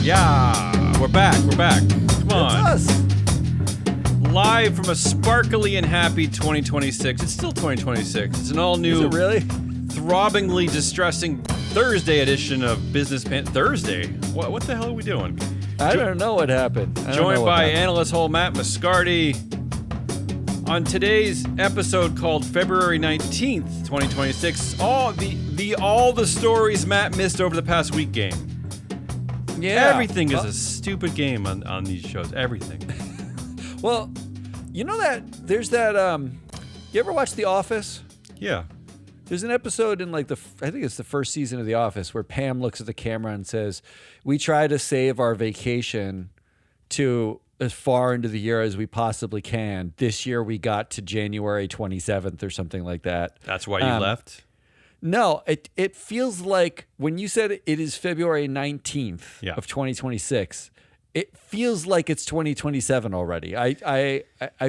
Yeah, we're back. Come on. It's us. Live from a sparkly and happy 2026. It's still 2026. It's an all-new, Is it really? throbbingly distressing Thursday edition of Business Pan. Thursday? What the hell are we doing? I don't know what happened. Joined by analyst whole Matt Moscardi. On today's episode called February 19th, 2026, all the stories Matt missed over the past week game. Yeah. Everything is a stupid game on these shows. Everything. Well, you know that there's that. You ever watch The Office? Yeah. There's an episode in I think it's the first season of The Office where Pam looks at the camera and says, "We try to save our vacation to as far into the year as we possibly can. This year we got to January 27th or something like that." That's why you left? No, it feels like when you said it is February 19th of 2026, it feels like it's 2027 already. I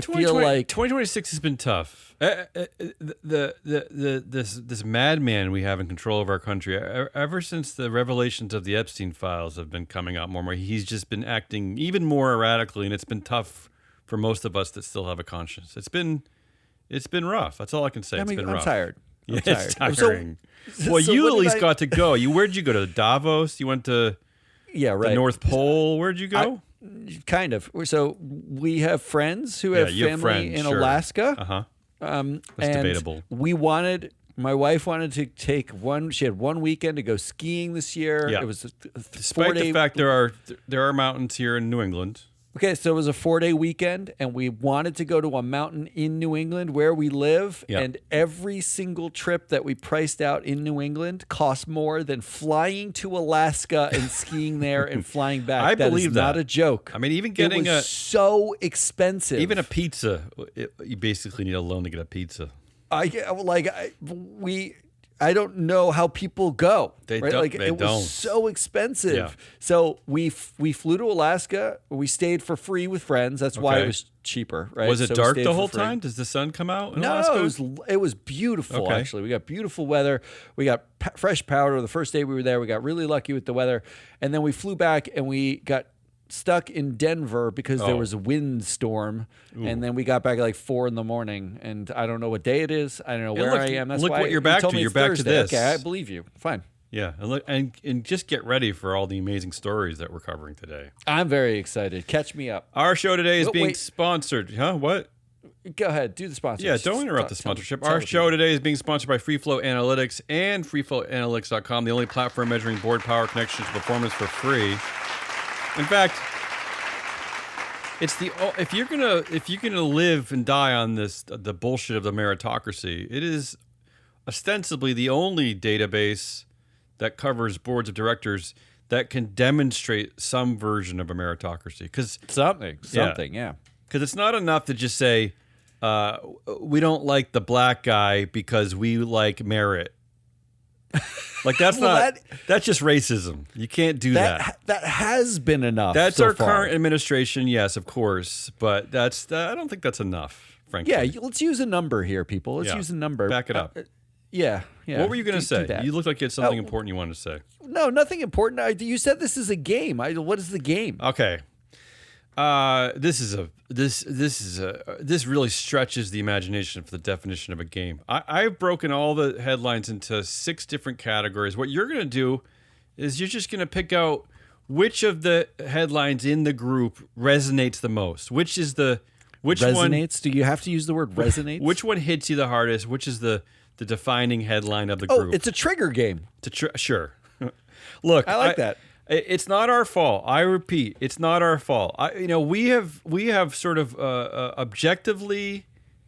feel like 2026 has been tough. This madman we have in control of our country, ever since the revelations of the Epstein files have been coming out more and more, he's just been acting even more erratically, and it's been tough for most of us that still have a conscience. It's been rough. That's all I can say. I mean, it's been I'm rough. tired. Yeah, I'm it's tired. tiring. Well, so you what at did least got to go. Where'd you go to Davos? You went to the North Pole. Where'd you go? Kind of. So we have friends who have family in Alaska. Uh-huh. That's and debatable. My wife wanted to take she had one weekend to go skiing this year. Yeah. It was Despite the fact there are mountains here in New England. Okay, so it was a 4-day weekend, and we wanted to go to a mountain in New England where we live, and every single trip that we priced out in New England cost more than flying to Alaska and skiing there and flying back. I believe that. Not a joke. I mean, even getting it was so expensive. Even a pizza, you basically need a loan to get a pizza. I don't know how people go. They right? don't. It was so expensive. Yeah. So we flew to Alaska. We stayed for free with friends. That's why it was cheaper. Right? Was it so dark the whole time? Does the sun come out in Alaska? No, it was beautiful. Okay. Actually, we got beautiful weather. We got fresh powder. The first day we were there, we got really lucky with the weather, and then we flew back and we got stuck in Denver because there was a windstorm. And then we got back at 4 a.m, and I don't know what day it is. I don't know where I am. That's look why what you're back to. You're back Thursday. to this. Okay, I believe you. Fine. Yeah, and just get ready for all the amazing stories that we're covering today. I'm very excited. Catch me up. Our show today is being sponsored. Huh? What? Go ahead. Do the sponsorship. Yeah, don't interrupt the sponsorship. Our show today is being sponsored by FreeFlow Analytics and FreeFlowAnalytics.com, the only platform measuring board power, connections, performance for free. In fact, it's if you're gonna live and die on the bullshit of the meritocracy, it is ostensibly the only database that covers boards of directors that can demonstrate some version of a meritocracy. Because something, yeah. Because it's not enough to just say we don't like the black guy because we like merit. That's that's just racism. You can't do that. That has been enough. That's so our far. current administration, yes, of course, but I don't think that's enough, frankly. Yeah, let's use a number here, people. Let's use a number. Back it up. Yeah. What were you going to say? You looked like you had something important you wanted to say. No, nothing important. You said this is a game. What is the game? Okay. This really stretches the imagination for the definition of a game. I've broken all the headlines into 6 different categories. What you're going to do is you're just going to pick out which of the headlines in the group resonates the most. Which resonates? Do you have to use the word resonates? Which one hits you the hardest? Which is the defining headline of the group? Oh, it's a trigger game. Sure. Look, I like that. It's not our fault. I repeat, it's not our fault. We have sort of objectively,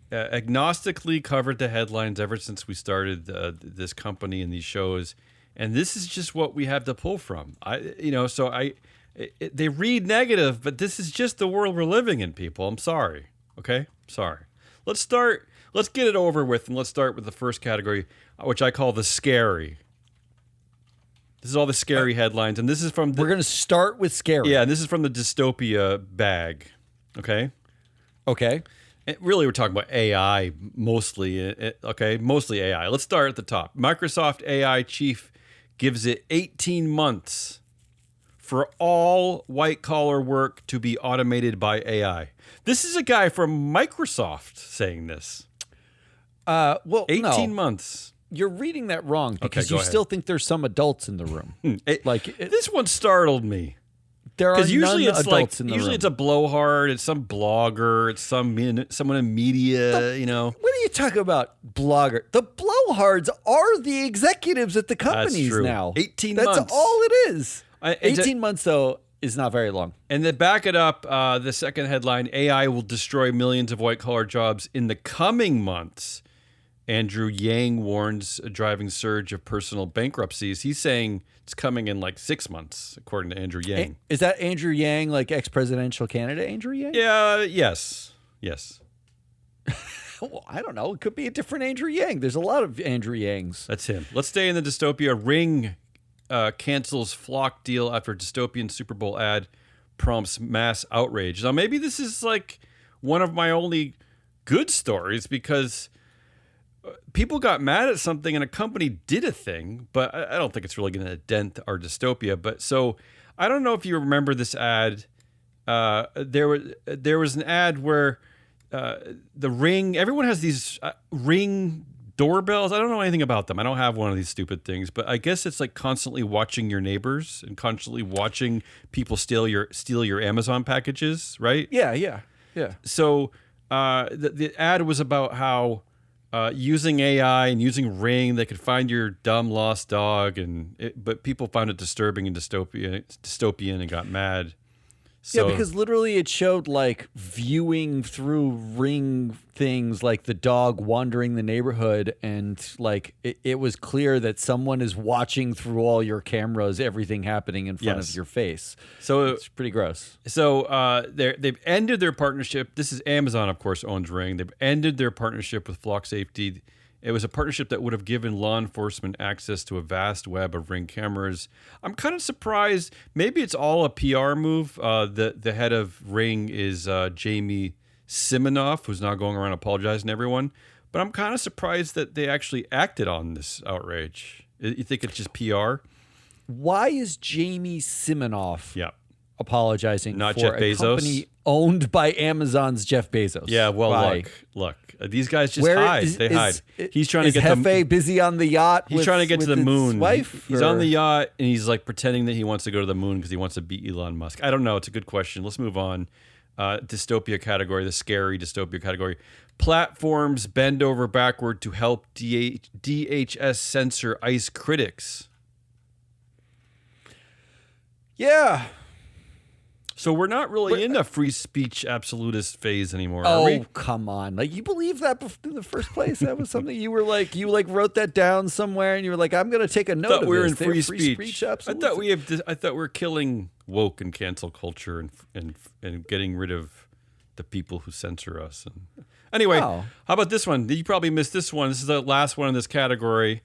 agnostically covered the headlines ever since we started this company and these shows, and this is just what we have to pull from. They read negative, but this is just the world we're living in, people. I'm sorry. Okay, sorry. Let's get it over with, and let's start with the first category, which I call the scary. This is all the scary headlines, and this is from... We're going to start with scary. Yeah, and this is from the Dystopia bag, okay? Okay. And really, we're talking about AI mostly, okay? Mostly AI. Let's start at the top. Microsoft AI chief gives it 18 months for all white-collar work to be automated by AI. This is a guy from Microsoft saying this. Well, 18 months. You're reading that wrong because go you ahead. still think there's some adults in the room. This one startled me. There are usually none it's adults in the usually room. it's a blowhard, it's some blogger, it's someone in media, you know. What are you talking about, blogger? The blowhards are the executives at the companies true. now. 18 That's months. all it is. 18 months, though, is not very long. And to back it up, the second headline, AI will destroy millions of white-collar jobs in the coming months. Andrew Yang warns a driving surge of personal bankruptcies. He's saying it's coming in like 6 months, according to Andrew Yang. Is that Andrew Yang, like ex-presidential candidate Andrew Yang? Yeah, yes. Well, I don't know. It could be a different Andrew Yang. There's a lot of Andrew Yangs. That's him. Let's stay in the dystopia. Ring cancels flock deal after dystopian Super Bowl ad prompts mass outrage. Now, maybe this is like one of my only good stories because people got mad at something and a company did a thing, but I don't think it's really going to dent our dystopia. But so I don't know if you remember this ad. There was an ad where the Ring, everyone has these Ring doorbells. I don't know anything about them. I don't have one of these stupid things, but I guess it's like constantly watching your neighbors and constantly watching people steal your Amazon packages, right? Yeah. So the ad was about how using AI and using Ring, they could find your dumb lost dog, but people found it disturbing and dystopian and got mad. So, yeah, because literally it showed like viewing through Ring things, like the dog wandering the neighborhood, and like it was clear that someone is watching through all your cameras, everything happening in front of your face. So it's pretty gross. So they've ended their partnership. This is Amazon, of course, owns Ring. They've ended their partnership with Flock Safety. It was a partnership that would have given law enforcement access to a vast web of Ring cameras. I'm kind of surprised. Maybe it's all a PR move. The head of Ring is Jamie Siminoff, who's now going around apologizing to everyone. But I'm kind of surprised that they actually acted on this outrage. You think it's just PR? Why is Jamie Siminoff apologizing Not for Jeff a Bezos? Company owned by Amazon's Jeff Bezos? Yeah, well, Why? look. These guys just hide. They hide. He's trying to get Jefe busy on the yacht. He's trying to get to the moon. Wife, he's on the yacht and he's like pretending that he wants to go to the moon because he wants to beat Elon Musk. I don't know. It's a good question. Let's move on. Dystopia category, the scary dystopia category. Platforms bend over backward to help DHS censor ICE critics. Yeah. So we're not really in a free speech absolutist phase anymore, are we? Oh, come on. Like, you believe that in the first place? That was something you wrote that down somewhere and you were like, I'm going to take a note of this. We were in free speech. I absolutely. thought we're killing woke and cancel culture and getting rid of the people who censor us. And anyway, How about this one? You probably missed this one. This is the last one in this category.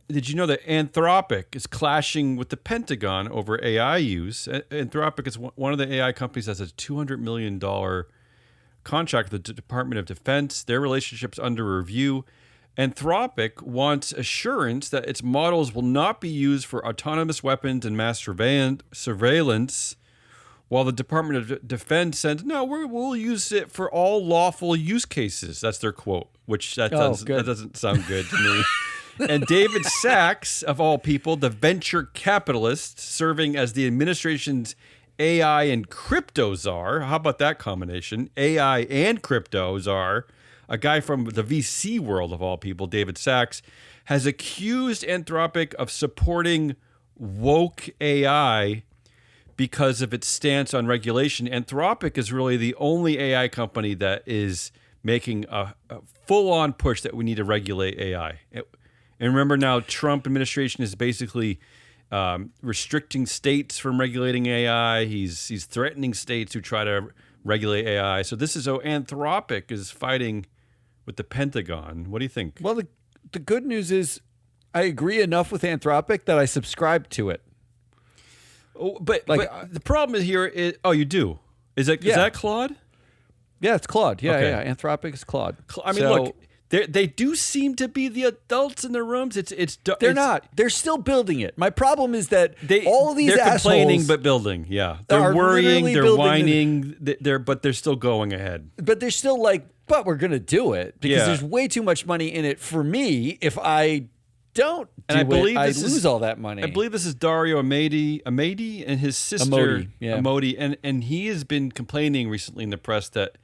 Did you know that Anthropic is clashing with the Pentagon over AI use? Anthropic is one of the AI companies that has a $200 million contract with the Department of Defense. Their relationship's under review. Anthropic wants assurance that its models will not be used for autonomous weapons and mass surveillance, while the Department of Defense said, no, we'll use it for all lawful use cases. That's their quote, which that doesn't sound good to me. And David Sachs, of all people, the venture capitalist serving as the administration's AI and crypto czar. How about that combination? AI and crypto czar. A guy from the VC world, of all people, David Sachs, has accused Anthropic of supporting woke AI because of its stance on regulation. Anthropic is really the only AI company that is making a full-on push that we need to regulate AI. And remember now, Trump administration is basically restricting states from regulating AI. He's threatening states who try to regulate AI. So this is Anthropic is fighting with the Pentagon. What do you think? Well, the good news is I agree enough with Anthropic that I subscribe to it. Oh, but the problem is here is, you do. Is that Claude? Yeah, it's Claude. Yeah, Anthropic is Claude. I mean, look, They do seem to be the adults in the rooms. They're not. They're still building it. My problem is that all of these they're assholes complaining but building. Yeah, they're worrying. They're whining. But they're still going ahead. But they're still like, but we're gonna do it because there's way too much money in it for me. If I don't do I lose all that money. I believe this is Dario Amati and his sister Amati, and he has been complaining recently in the press that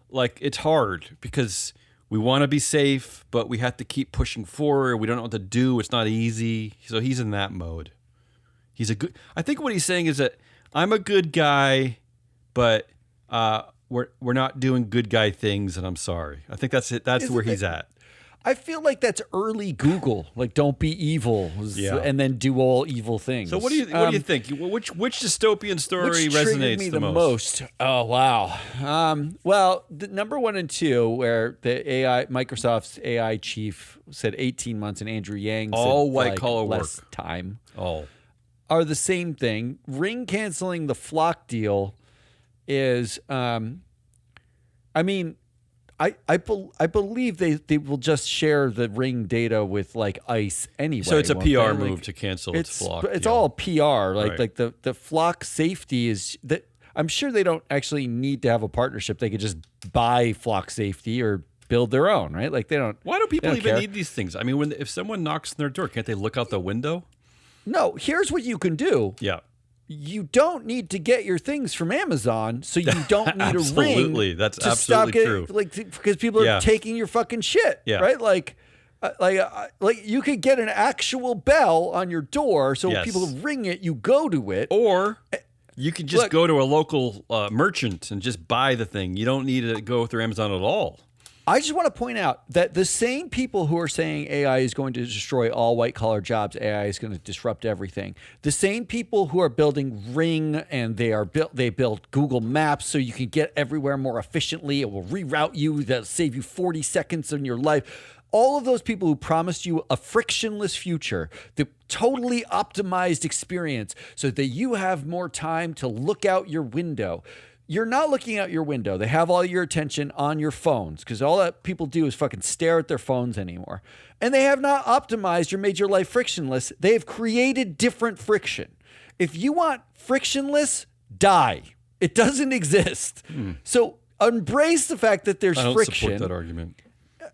like it's hard because we want to be safe, but we have to keep pushing forward. We don't know what to do. It's not easy. So he's in that mode. I think what he's saying is that I'm a good guy, but we're not doing good guy things, and I'm sorry. I think that's it. That's where he's at. I feel like that's early Google. Like, don't be evil, and then do all evil things. So what do you think? Which dystopian story resonates me the most? Oh wow. Well, the number 1 and 2, where the Microsoft's AI chief said 18 months, and Andrew Yang said all white collar less work time. All are the same thing. Ring canceling the Flock deal is. I believe they will just share the Ring data with like ICE anyway. So it's a PR move to cancel its Flock. It's all PR. Like the Flock safety is that I'm sure they don't actually need to have a partnership. They could just buy Flock safety or build their own, right? Like they don't. Why do people even need these things? I mean, if someone knocks on their door, can't they look out the window? No. Here's what you can do. Yeah. You don't need to get your things from Amazon, so you don't need a ring. Absolutely, that's absolutely true. Like because people are taking your fucking shit, right? Like you could get an actual bell on your door, so when people ring it, you go to it, or you can just go to a local merchant and just buy the thing. You don't need to go through Amazon at all. I just want to point out that the same people who are saying AI is going to destroy all white-collar jobs, AI is going to disrupt everything, the same people who are building Ring and they build Google Maps so you can get everywhere more efficiently, it will reroute you, that'll save you 40 seconds in your life. All of those people who promised you a frictionless future, the totally optimized experience so that you have more time to look out your window. You're not looking out your window. They have all your attention on your phones because all that people do is fucking stare at their phones anymore. And they have not optimized or made your life frictionless. They have created different friction. If you want frictionless, die. It doesn't exist. So embrace the fact that there's friction. I don't support that argument.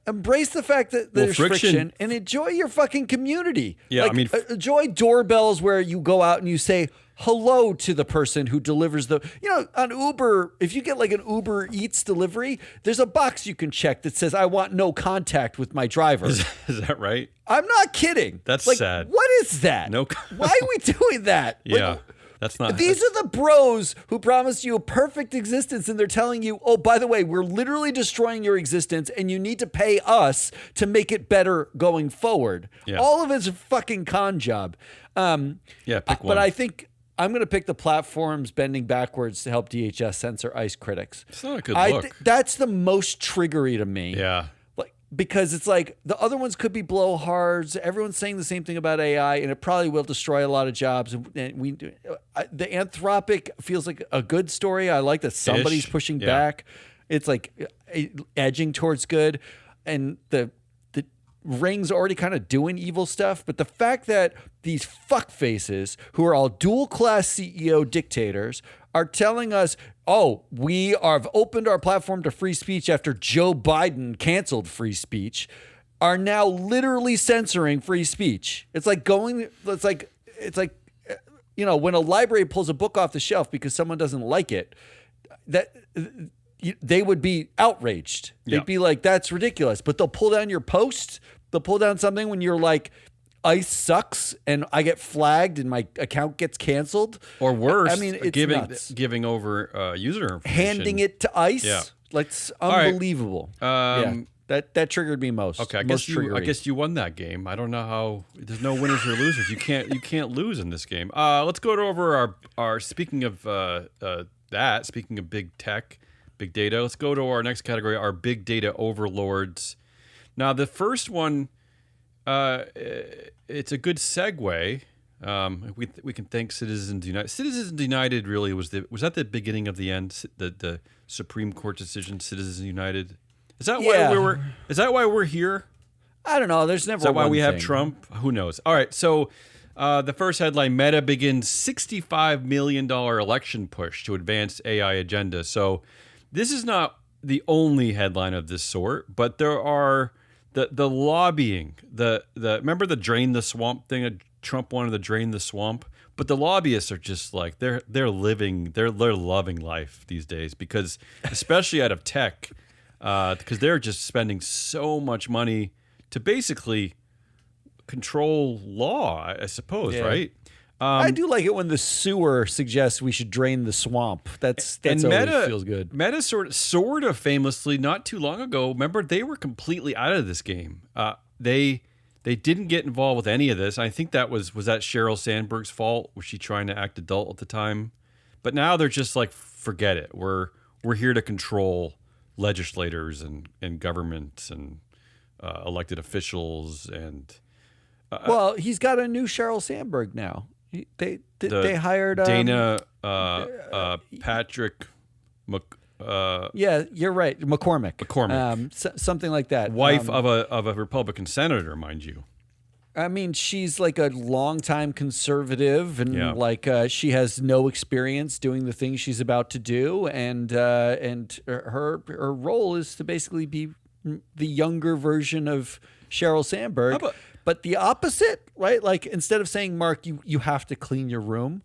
Embrace the fact that there's friction and enjoy your fucking community. Yeah, like, enjoy doorbells where you go out and you say hello to the person who delivers on Uber, if you get like an Uber Eats delivery, there's a box you can check that says, I want no contact with my driver. Is that right? I'm not kidding. That's like, sad. What is that? No. Why are we doing that? Yeah. That's not. These are the bros who promised you a perfect existence, and they're telling you, oh, by the way, we're literally destroying your existence, and you need to pay us to make it better going forward. Yeah. All of it's a fucking con job. Pick one. But I think I'm going to pick the platforms bending backwards to help DHS censor ICE critics. It's not a good look. That's the most triggery to me. Yeah. Because it's like the other ones could be blowhards. Everyone's saying the same thing about AI, and it probably will destroy a lot of jobs. And the Anthropic feels like a good story. I like that somebody's pushing back. It's like edging towards good, and the Ring's already kind of doing evil stuff. But the fact that these fuckfaces who are all dual class CEO dictators are telling us, oh, we have opened our platform to free speech after Joe Biden canceled free speech, are now literally censoring free speech. It's like when a library pulls a book off the shelf because someone doesn't like it, that they would be outraged. They'd be like, that's ridiculous. But they'll pull down your post. They'll pull down something when you're like, ICE sucks and I get flagged and my account gets canceled. Or worse, I mean, it's giving over user information. Handing it to ICE. Yeah. Like, it's unbelievable. Right. That triggered me most. Okay, I guess you won that game. I don't know how. There's no winners or losers. You can't lose in this game. Let's go over our speaking of speaking of big tech, big data. Let's go to our next category, our big data overlords. Now, the first one, it's a good segue. We can thank Citizens United. Citizens United really was that the beginning of the end? The Supreme Court decision, Citizens United, Is that why Is that why we're here? I don't know. There's never. Is that why we have thing. Trump? Who knows? All right. So the first headline: Meta begins $65 million election push to advance AI agenda. So this is not the only headline of this sort, but there are the lobbying. Remember the drain the swamp thing? Trump wanted to drain the swamp, but the lobbyists are just like they're loving life these days because especially out of tech, because they're just spending so much money to basically control law, I suppose, right? I do like it when the sewer suggests we should drain the swamp. That's always feels good. Meta sort of famously, not too long ago, remember they were completely out of this game. They didn't get involved with any of this. I think that was that Sheryl Sandberg's fault? Was she trying to act adult at the time? But now they're just like, forget it. We're here to control legislators and governments and elected officials and. Well, he's got a new Sheryl Sandberg now. They hired Dana Patrick. Yeah, you're right, McCormick. Something like that. Wife of a Republican senator, mind you. I mean, she's like a longtime conservative, and she has no experience doing the things she's about to do, and her role is to basically be the younger version of Sheryl Sandberg. But the opposite, right? Like instead of saying, Mark, you have to clean your room,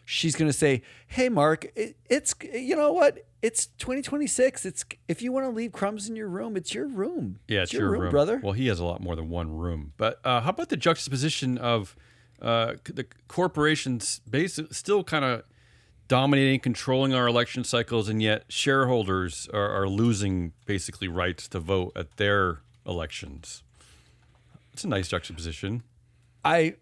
she's going to say, hey, Mark, it's you know what? It's 2026. It's if you want to leave crumbs in your room, it's your room. Yeah, it's your room, brother. Well, he has a lot more than one room. But how about the juxtaposition of the corporations still kind of dominating, controlling our election cycles, and yet shareholders are losing basically rights to vote at their elections? It's a nice juxtaposition. But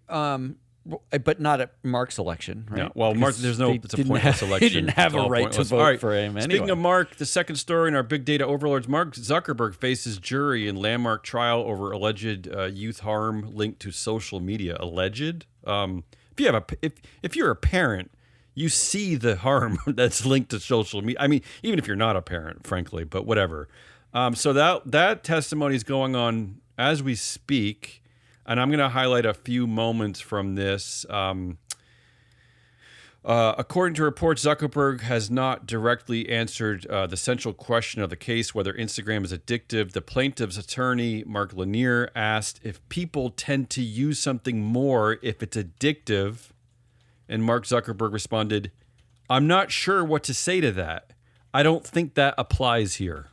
not at Mark's election, right? No. Well, Mark, it's a pointless election. He didn't have a right to vote for him anyway. Speaking of Mark, the second story in our Big Data Overlords, Mark Zuckerberg faces jury in landmark trial over alleged youth harm linked to social media. Alleged? If you're a parent, you see the harm that's linked to social media. I mean, even if you're not a parent, frankly, but whatever. So that testimony is going on as we speak, and I'm going to highlight a few moments from this. According to reports, Zuckerberg has not directly answered the central question of the case, whether Instagram is addictive. The plaintiff's attorney, Mark Lanier, asked if people tend to use something more if it's addictive, and Mark Zuckerberg responded, I'm not sure what to say to that. I don't think that applies here.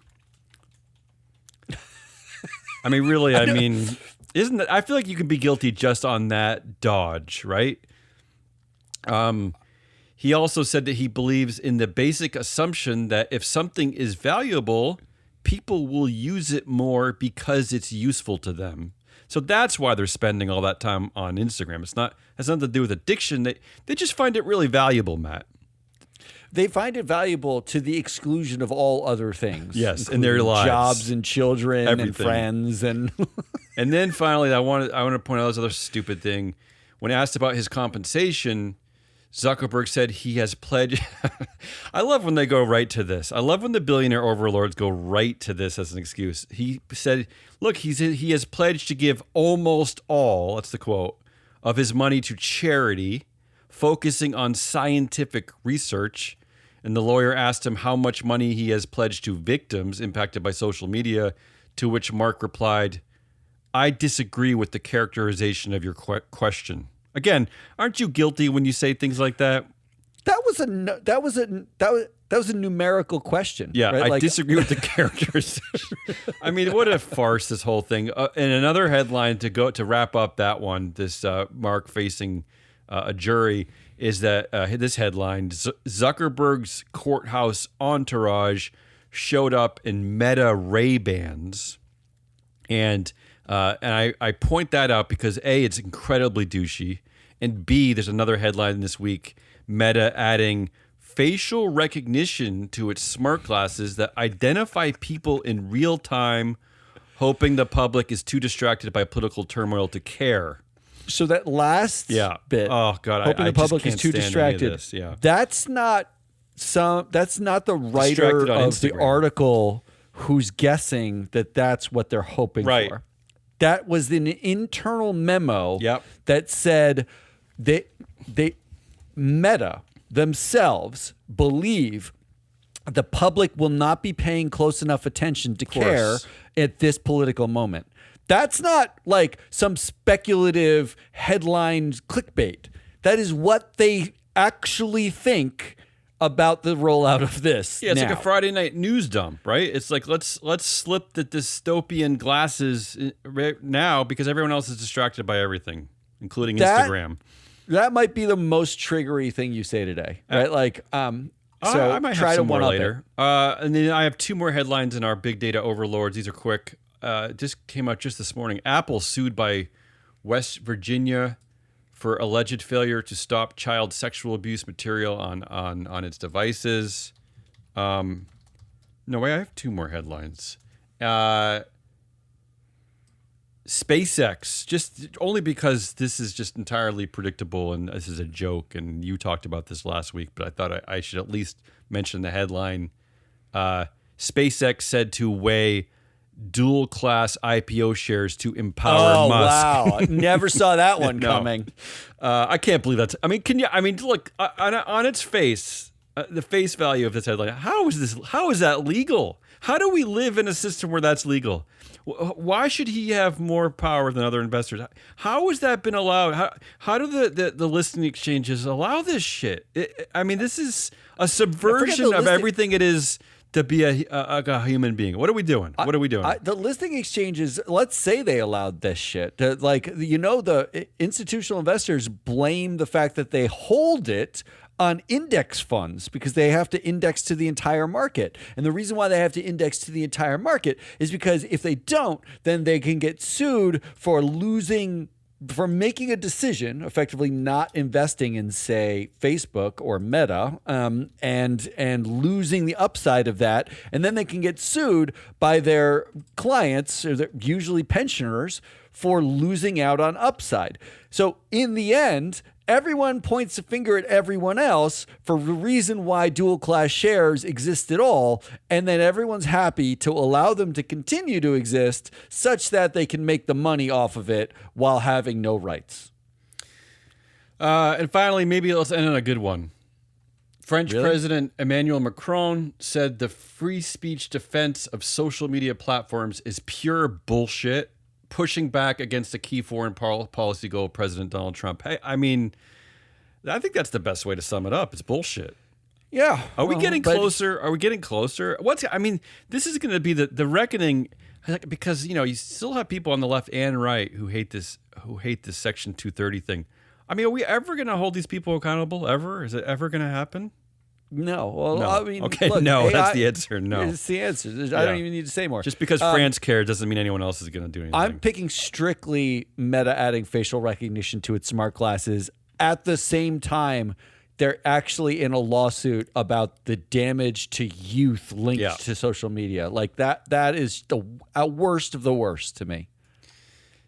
I mean, really, isn't that? I feel like you can be guilty just on that dodge, right? He also said that he believes in the basic assumption that if something is valuable, people will use it more because it's useful to them. So that's why they're spending all that time on Instagram. Has nothing to do with addiction. They just find it really valuable, Matt. They find it valuable to the exclusion of all other things. Yes, in their lives, jobs and children, everything. And friends, and and then finally, I want to point out this other stupid thing. When asked about his compensation, Zuckerberg said he has pledged. I love when they go right to this. I love when the billionaire overlords go right to this as an excuse. He said, "Look, he has pledged to give almost all." That's the quote of his money to charity, focusing on scientific research. And the lawyer asked him how much money he has pledged to victims impacted by social media, to which Mark replied, I disagree with the characterization of your question. Again, aren't you guilty when you say things like that? That was a numerical question. Yeah, right? I disagree with the characterization. I mean, what a farce, this whole thing. And another headline to wrap up that one, this Mark facing a jury, is that this headline, Zuckerberg's courthouse entourage showed up in Meta Ray-Bans. And I point that out because A, it's incredibly douchey, and B, there's another headline this week, Meta adding facial recognition to its smart glasses that identify people in real time, hoping the public is too distracted by political turmoil to care. So that last bit, oh god, hoping the public is too distracted. Yeah, that's not the writer of the article who's guessing that that's what they're hoping Right. for. That was an internal memo Yep. that said they Meta themselves believe the public will not be paying close enough attention to care at this political moment. That's not like some speculative headline clickbait. That is what they actually think about the rollout of this. Yeah, it's now. like a Friday night news dump, right? It's like let's slip the dystopian glasses right now because everyone else is distracted by everything, including Instagram. That might be the most triggery thing you say today, right? So I might try have to some more one-up later. And then I have 2 more headlines in our Big Data Overlords. These are quick. Just came out just this morning. Apple sued by West Virginia for alleged failure to stop child sexual abuse material on its devices. No, wait, I have 2 more headlines. SpaceX, just only because this is just entirely predictable and this is a joke, and you talked about this last week, but I thought I should at least mention the headline. SpaceX said to weigh dual class IPO shares to empower Musk. Wow. Never saw that one coming. I can't believe that's. I mean, look on its face, the face value of this headline. How is that legal? How do we live in a system where that's legal? Why should he have more power than other investors? How has that been allowed? How do the listing exchanges allow this shit? This is a subversion of everything it is to be a human being. What are we doing? The listing exchanges, let's say they allowed this shit. The institutional investors blame the fact that they hold it on index funds because they have to index to the entire market. And the reason why they have to index to the entire market is because if they don't, then they can get sued for making a decision, effectively not investing in, say, Facebook or Meta, and losing the upside of that. And then they can get sued by their clients, or usually pensioners, for losing out on upside. So in the end, everyone points a finger at everyone else for the reason why dual class shares exist at all, and then everyone's happy to allow them to continue to exist such that they can make the money off of it while having no rights. And finally, maybe let's end on a good one. French President Emmanuel Macron said the free speech defense of social media platforms is pure bullshit, pushing back against a key foreign policy goal of President Donald Trump. Hey, I think that's the best way to sum it up. It's bullshit. Yeah. Are we getting closer? Are we getting closer? This is going to be the reckoning, because you still have people on the left and right who hate this Section 230 thing. Are we ever going to hold these people accountable? Ever? Is it ever going to happen? No. Well, no. Okay, look, no, that's the answer. No. It's the answer. I don't even need to say more. Just because France cares doesn't mean anyone else is going to do anything. I'm picking strictly Meta adding facial recognition to its smart glasses. At the same time, they're actually in a lawsuit about the damage to youth linked to social media. Like that is the worst of the worst to me.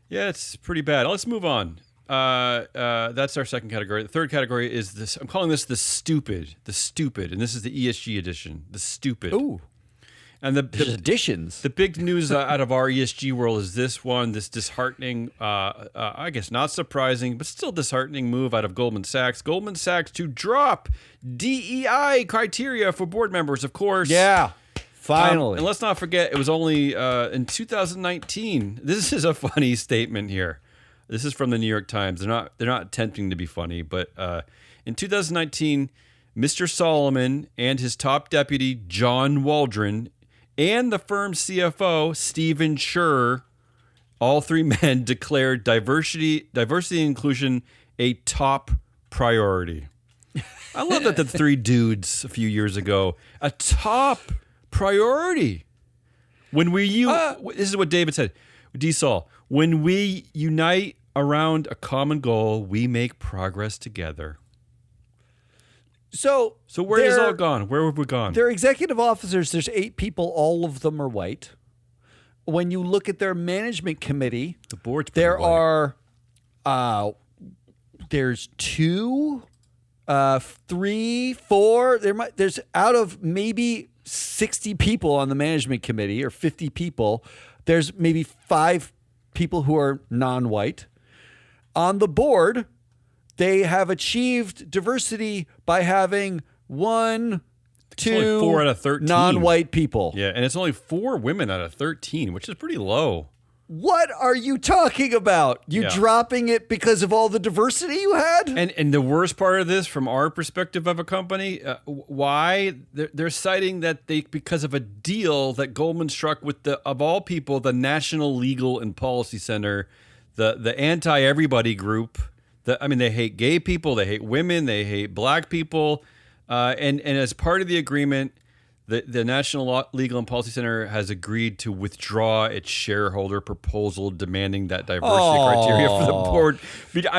Yeah, it's pretty bad. Let's move on. That's our second category. The third category is this. I'm calling this the stupid, and this is the ESG edition. The stupid. Ooh. And the additions. The big news out of our ESG world is this disheartening, I guess not surprising, but still disheartening move out of Goldman Sachs. Goldman Sachs to drop DEI criteria for board members, of course. Yeah. Finally. And let's not forget, it was only in 2019. This is a funny statement here. This is from the New York Times. They're not attempting to be funny, but in 2019, Mr. Solomon and his top deputy, John Waldron, and the firm's CFO, Stephen Scher, all 3 men declared diversity and inclusion a top priority. I love that the 3 dudes a few years ago, a top priority. This is what David said, D-Sol, when we unite around a common goal, we make progress together. So where has all gone? Where have we gone? Their executive officers, there's 8 people, all of them are white. When you look at their management committee, the board's there white. are there's 2, 3, 4. There's out of maybe 60 people on the management committee or 50 people. There's maybe 5 people who are non-white. On the board, they have achieved diversity by having 1, 2 4 out of 13 non-white people. Yeah, and it's only 4 women out of 13, which is pretty low. What are you talking about? You dropping it because of all the diversity you had? And the worst part of this, from our perspective of a company, why they're citing that because of a deal that Goldman struck with of all people, the National Legal and Policy Center, the anti-everybody group. They hate gay people, they hate women, they hate black people, and as part of the agreement, the National Legal and Policy Center has agreed to withdraw its shareholder proposal demanding that diversity criteria for the board.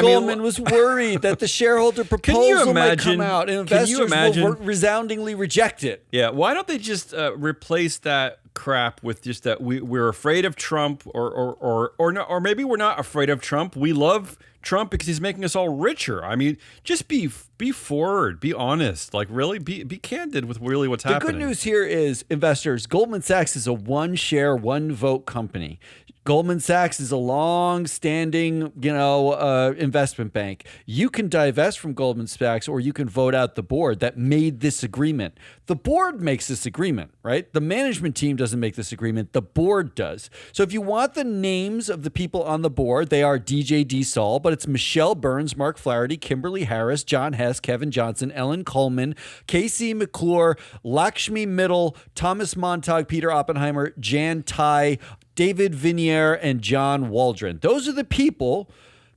Goldman was worried that the shareholder proposal might come out and investors will resoundingly reject it. Yeah, why don't they just replace that crap with just that we're afraid of Trump or maybe we're not afraid of Trump. We love Trump because he's making us all richer. I mean, just be forward, be honest, like really be candid with really what's happening. The good news here is, investors, Goldman Sachs is a 1 share, 1 vote company. Goldman Sachs is a long-standing, investment bank. You can divest from Goldman Sachs, or you can vote out the board that made this agreement. The board makes this agreement, right? The management team doesn't make this agreement. The board does. So if you want the names of the people on the board, they are DJ Saul, but it's Michelle Burns, Mark Flaherty, Kimberly Harris, John Hess, Kevin Johnson, Ellen Coleman, Casey McClure, Lakshmi Mittal, Thomas Montag, Peter Oppenheimer, Jan Tai, David Vinier, and John Waldron. Those are the people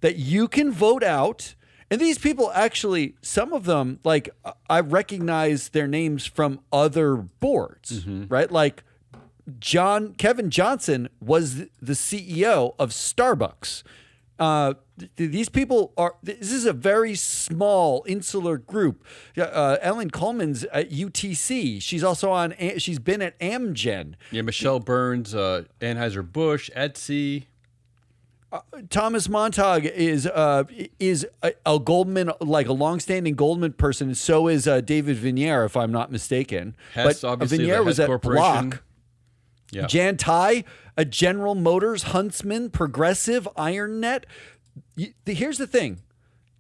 that you can vote out. And these people actually, some of them, like I recognize their names from other boards, right? Like Kevin Johnson was the CEO of Starbucks. These people this is a very small insular group. Ellen Coleman's at UTC. She's also she's been at Amgen. Yeah, Michelle Burns, Anheuser-Busch, Etsy. Thomas Montag is a Goldman, like a longstanding Goldman person. And so is David Vinier, if I'm not mistaken. Hess, but obviously, Vinier was at Block. Yeah. Jan Tai, a General Motors, Huntsman, Progressive, IronNet. Here's the thing.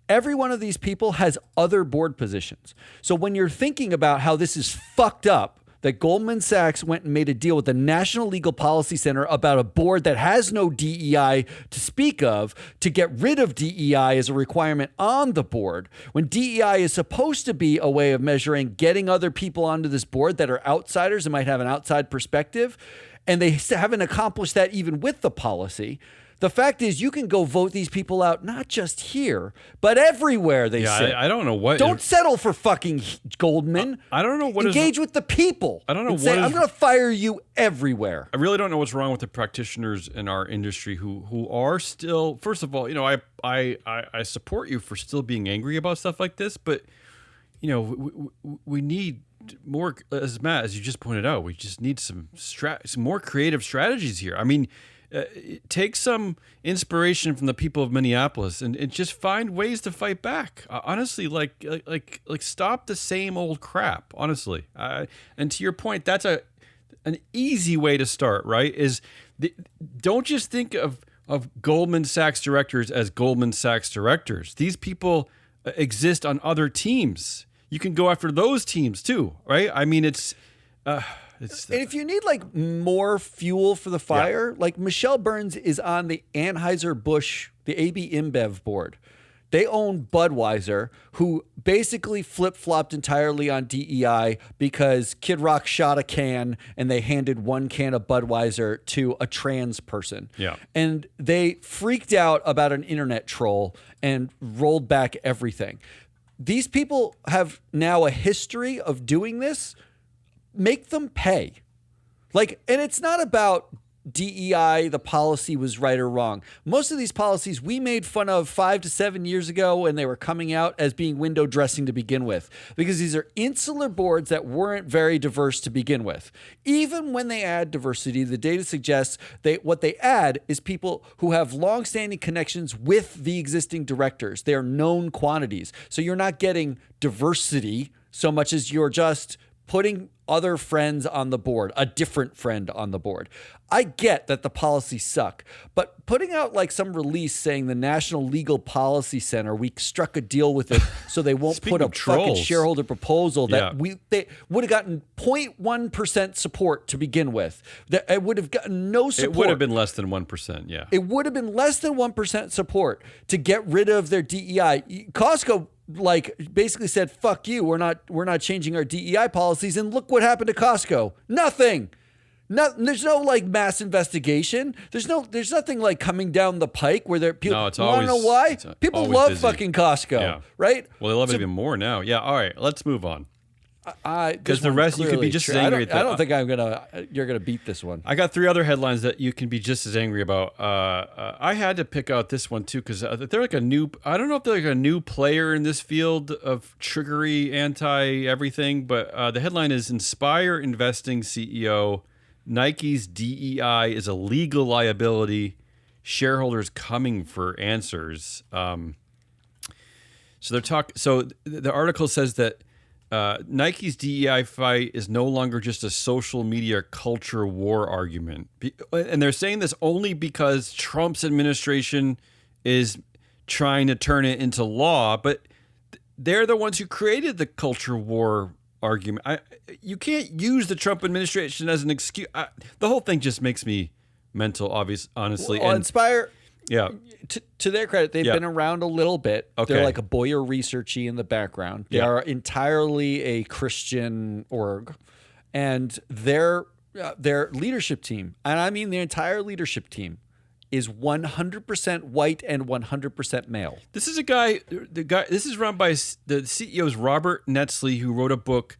Every one of these people has other board positions. So when you're thinking about how this is fucked up, that Goldman Sachs went and made a deal with the National Legal Policy Center about a board that has no DEI to speak of, to get rid of DEI as a requirement on the board, when DEI is supposed to be a way of measuring getting other people onto this board that are outsiders and might have an outside perspective, and they haven't accomplished that even with the policy. The fact is, you can go vote these people out, not just here, but everywhere they sit. I don't know what. Don't settle for fucking Goldman. I don't know what. Engage with the people. I don't know what. I'm going to fire you everywhere. I really don't know what's wrong with the practitioners in our industry who are still. First of all, I support you for still being angry about stuff like this, but we need more. As Matt, as you just pointed out, we just need some more creative strategies here. I mean. Take some inspiration from the people of Minneapolis and just find ways to fight back. Honestly, like stop the same old crap. Honestly, and to your point, that's an easy way to start. Right? Don't just think of Goldman Sachs directors as Goldman Sachs directors. These people exist on other teams. You can go after those teams too. Right? I mean, and if you need like more fuel for the fire, like Michelle Burns is on the Anheuser-Busch, the AB InBev board. They own Budweiser, who basically flip-flopped entirely on DEI because Kid Rock shot a can and they handed 1 can of Budweiser to a trans person. Yeah. And they freaked out about an internet troll and rolled back everything. These people have now a history of doing this. Make them pay. And it's not about DEI, the policy was right or wrong. Most of these policies we made fun of 5 to 7 years ago when they were coming out as being window dressing to begin with, because these are insular boards that weren't very diverse to begin with. Even when they add diversity, the data suggests what they add is people who have long-standing connections with the existing directors. They are known quantities. So you're not getting diversity so much as you're just putting other friends on the board, a different friend on the board. I get that the policies suck, but putting out like some release saying the National Legal Policy Center, we struck a deal with it so they won't put a fucking shareholder proposal that they would have gotten 0.1% support to begin with. That it would have gotten no support. It would have been less than 1%, yeah. It would have been less than 1% support to get rid of their DEI. Costco basically said, fuck you, we're not changing our DEI policies, and look what happened to Costco. Nothing. There's no like mass investigation. There's nothing like coming down the pike where there people want to know why? People love busy. Fucking Costco, right? Well, they love it even more now. Yeah, all right, let's move on. Because the rest you could be just as angry at. I don't think you're gonna beat this one. I got 3 other headlines that you can be just as angry about. I had to pick out this one too because they're like a new. I don't know if they're like a new player in this field of triggery anti everything, but the headline is Inspire Investing CEO. Nike's DEI is a legal liability. Shareholders coming for answers. So they're talking. So the article says that Nike's DEI fight is no longer just a social media culture war argument, and they're saying this only because Trump's administration is trying to turn it into law. But they're the ones who created the culture war argument. You can't use the Trump administration as an excuse. The whole thing just makes me mental, honestly. Well, Inspire, yeah. To their credit, they've been around a little bit. Okay. They're like a Boyer researchy in the background. They are entirely a Christian org, and their leadership team, and I mean the entire leadership team, is 100% white and 100% male. This is a guy. This is run by the CEO's Robert Netzley, who wrote a book,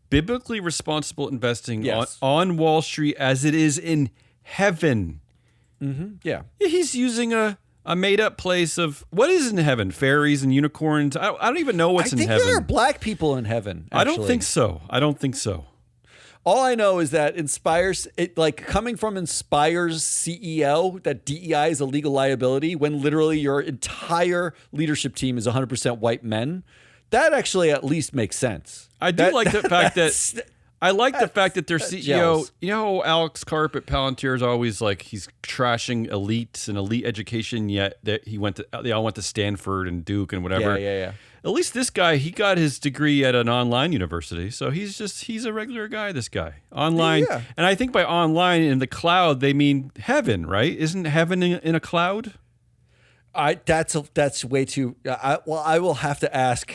Biblically Responsible Investing on Wall Street as It Is in Heaven. Mm-hmm. Yeah, he's using a made-up place of what is in heaven? Fairies and unicorns. I don't even know what's in heaven. I think there are black people in heaven. Actually. I don't think so. All I know is that coming from Inspire's CEO, that DEI is a legal liability when literally your entire leadership team is 100% white men. That actually at least makes sense. I do like the fact that I like the fact that their CEO, jealous. You know, how Alex Karp at Palantir is always like he's trashing elites and elite education, yet that they all went to Stanford and Duke and whatever. Yeah. At least this guy, he got his degree at an online university, so he's a regular guy. This guy online, and I think by online in the cloud they mean heaven, right? Isn't heaven in a cloud? That's way too. I will have to ask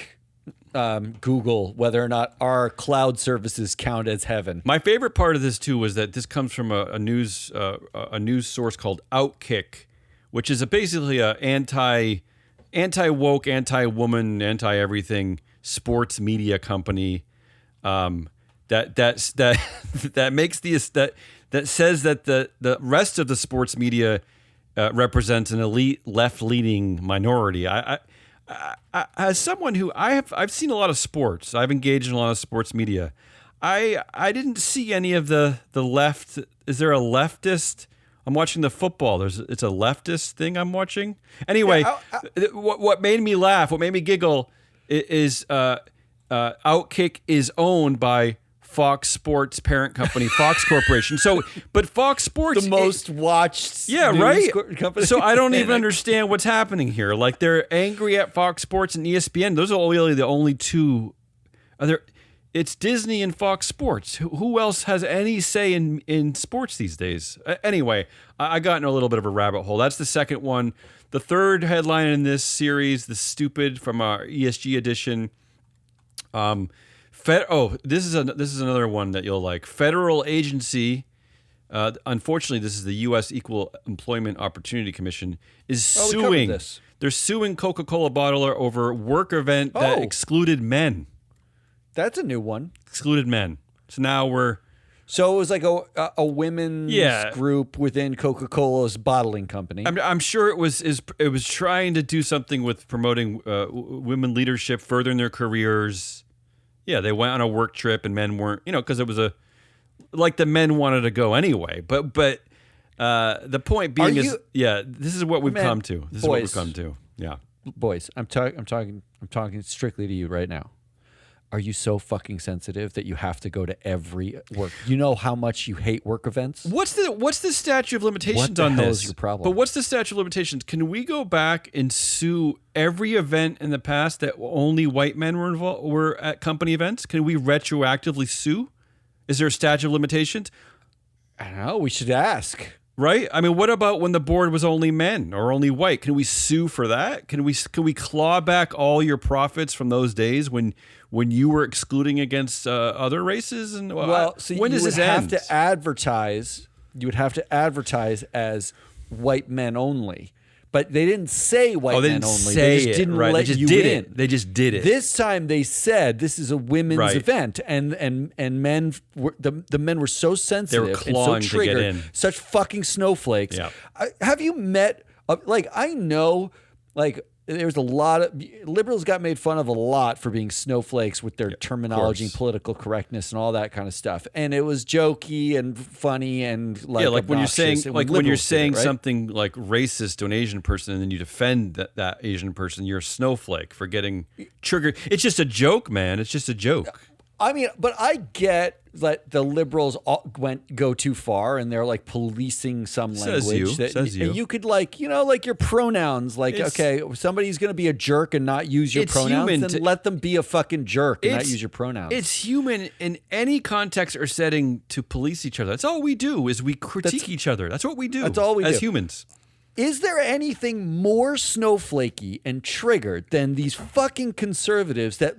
Google whether or not our cloud services count as heaven. My favorite part of this too was that this comes from a news source called Outkick, which is basically a anti-woke, anti-woman, anti-everything sports media company that makes that says that the rest of the sports media represents an elite left-leaning minority. I as someone who I've seen a lot of sports, I've engaged in a lot of sports media. I didn't see any of the left. Is there a leftist? I'm watching the football. It's a leftist thing I'm watching. Anyway, what made me laugh, what made me giggle, is Outkick is owned by Fox Sports parent company, Fox Corporation. So, but Fox Sports, the most watched, news company. So I don't even understand what's happening here. Like they're angry at Fox Sports and ESPN. Those are really the only two. It's Disney and Fox Sports. Who else has any say in sports these days? Anyway, I got in a little bit of a rabbit hole. That's the second one. The third headline in this series, the stupid from our ESG edition. This is another one that you'll like. Federal agency. Unfortunately, this is the U.S. Equal Employment Opportunity Commission is suing. They're suing Coca-Cola bottler over work event that excluded men. That's a new one. Excluded men. So now So it was like a women's group within Coca-Cola's bottling company. I'm sure it was trying to do something with promoting women leadership, furthering their careers. Yeah, they went on a work trip and men weren't, because it was the men wanted to go anyway. But the point being this is what we've come to. Yeah. Boys, I'm talking strictly to you right now. are you so fucking sensitive that you have to go to every work? You know how much you hate work events? What's the statute of limitations What the on hell this? is your problem? But what's the statute of limitations? Can we go back and sue every event in the past that only white men were at company events? Can we retroactively sue? Is there a statute of limitations? I don't know. We should ask. Right? I mean, what about when the board was only men or only white? Can we sue for that? Can we claw back all your profits from those days when you were excluding against other races? And So when does this end? You would have to advertise as white men only. But they didn't say white men only. They just didn't let you in. They just did it. This time they said this is a women's event, and men the men were so sensitive and so triggered, to get in. Such fucking snowflakes. Yeah. Have you met? I know, there's a lot of liberals got made fun of a lot for being snowflakes with their terminology and political correctness and all that kind of stuff. And it was jokey and funny and when you're saying right? something like racist to an Asian person and then you defend that Asian person, you're a snowflake for getting triggered. It's just a joke, man. It's just a joke. I mean, but I get that the liberals go too far and they're like policing some language. Says you. You could your pronouns. Okay, somebody's going to be a jerk and not use your pronouns, then let them be a fucking jerk and not use your pronouns. It's human in any context or setting to police each other. That's all we do is we critique each other. That's what we do. That's all we do as humans. Is there anything more snowflakey and triggered than these fucking conservatives that...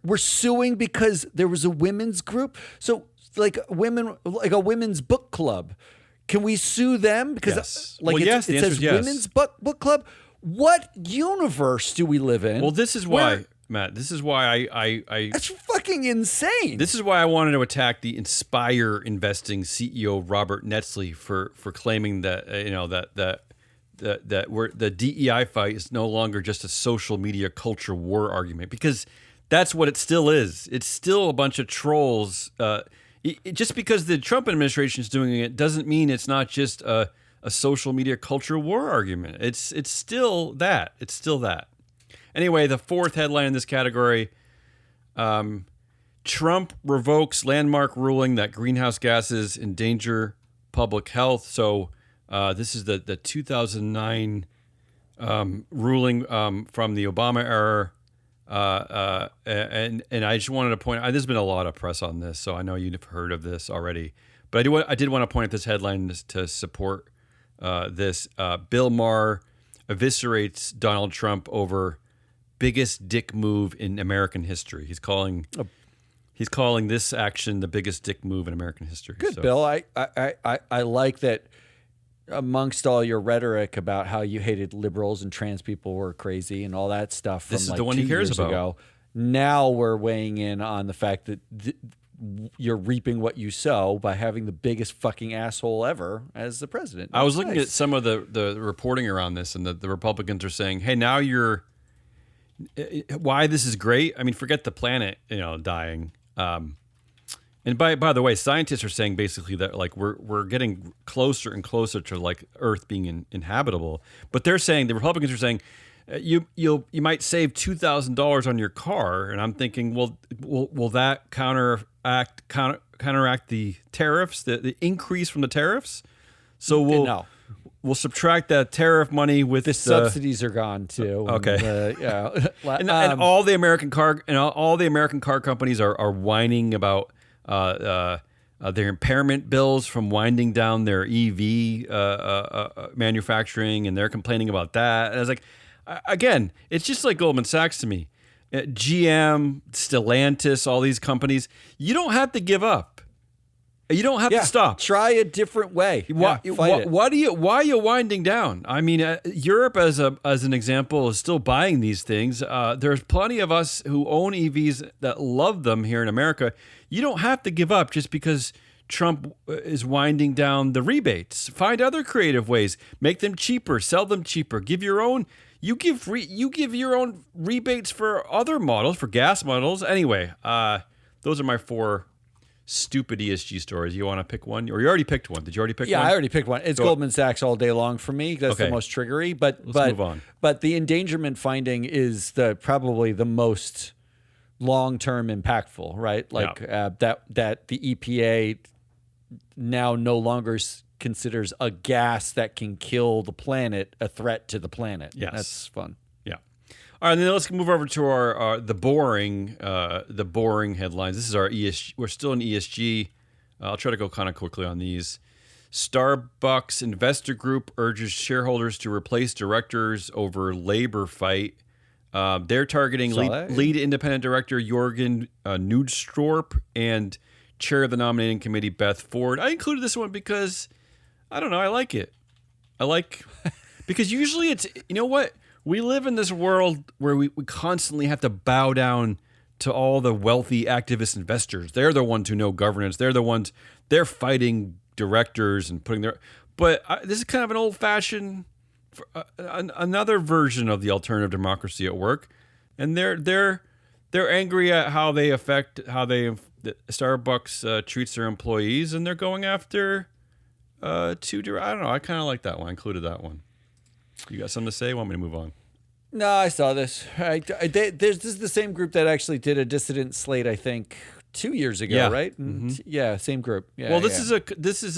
We're suing because there was a women's group. So a women's book club. Can we sue them? Because yes. It says women's book club. What universe do we live in? Well, this is why, Matt. This is why I that's fucking insane. This is why I wanted to attack the Inspire Investing CEO Robert Netzley for claiming that the DEI fight is no longer just a social media culture war argument, because that's what it still is. It's still a bunch of trolls. Just because the Trump administration is doing it doesn't mean it's not just a social media culture war argument. It's still that. It's still that. Anyway, the fourth headline in this category, Trump revokes landmark ruling that greenhouse gases endanger public health. So this is the 2009 ruling from the Obama era. And I just wanted to point out, there's been a lot of press on this, so I know you've heard of this already, but I did want to point at this headline to support this. Bill Maher eviscerates Donald Trump over biggest dick move in American history. He's calling this action the biggest dick move in American history. Good, so. Bill. I like that. Amongst all your rhetoric about how you hated liberals and trans people were crazy and all that stuff from this is the one he cares about. Ago, now we're weighing in on the fact that you're reaping what you sow by having the biggest fucking asshole ever as the president. I was looking at some of the reporting around this, and the Republicans are saying, hey, now why this is great. I mean, forget the planet, dying. And by the way, scientists are saying basically that we're getting closer and closer to Earth being inhabitable. But they're saying, the Republicans are saying, you might save $2,000 on your car, and I'm thinking, well, will that counteract the tariffs, the increase from the tariffs? So we'll subtract that tariff money with the subsidies are gone too. Okay, and all the American car companies are whining about their impairment bills from winding down their EV manufacturing, and they're complaining about that. And I was like, again, it's just like Goldman Sachs to me. K.G.M, Stellantis, all these companies, you don't have to give up. You don't have to stop. Try a different way. Why are you winding down? I mean, Europe, as an example, is still buying these things. There's plenty of us who own EVs that love them here in America. You don't have to give up just because Trump is winding down the rebates. Find other creative ways. Make them cheaper. Sell them cheaper. Give your own. You give your own rebates for other models, for gas models. Anyway, those are my four stupid ESG stories. You want to pick one? Or you already picked one. Did you already pick one? Yeah, I already picked one. It's Goldman Sachs all day long for me. That's the most triggery. But let's move on. But the endangerment finding is probably the most long-term impactful, right? Like that the EPA now no longer considers a gas that can kill the planet a threat to the planet. Yes. That's fun. Yeah. All right, then let's move over to our the boring headlines. This is our ESG. We're still in ESG. I'll try to go kind of quickly on these. Starbucks investor group urges shareholders to replace directors over labor fight. They're targeting lead independent director Jorgen Nudstrop and chair of the nominating committee Beth Ford. I included this one because I don't know. I like it. Because usually it's, you know what? We live in this world where we constantly have to bow down to all the wealthy activist investors. They're the ones who know governance. They're fighting directors and putting their. But this is kind of an old-fashioned, another version of the alternative democracy at work, and they're angry at how Starbucks treats their employees, and they're going after I don't know. I kind of like that one. I included that one. You got something to say? Want me to move on? No, I saw this. This is the same group that actually did a dissident slate, I think, 2 years ago, right? Mm-hmm. Yeah, same group. Yeah. Well, this is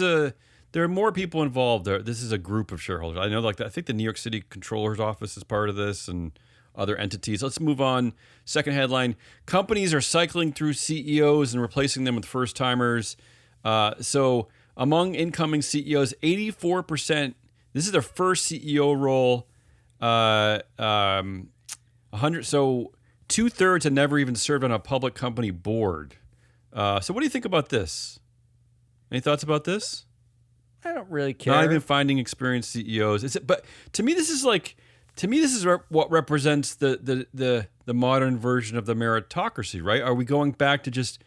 a. There are more people involved. This is a group of shareholders. I know, like I think the New York City Controller's Office is part of this, and other entities. Let's move on. Second headline: companies are cycling through CEOs and replacing them with first timers. So among incoming CEOs, 84%. This is their first CEO role. 100. So 2/3 had never even served on a public company board. So what do you think about this? Any thoughts about this? I don't really care. Not even finding experienced CEOs. But to me, this is what represents the modern version of the meritocracy, right? Are we going back to just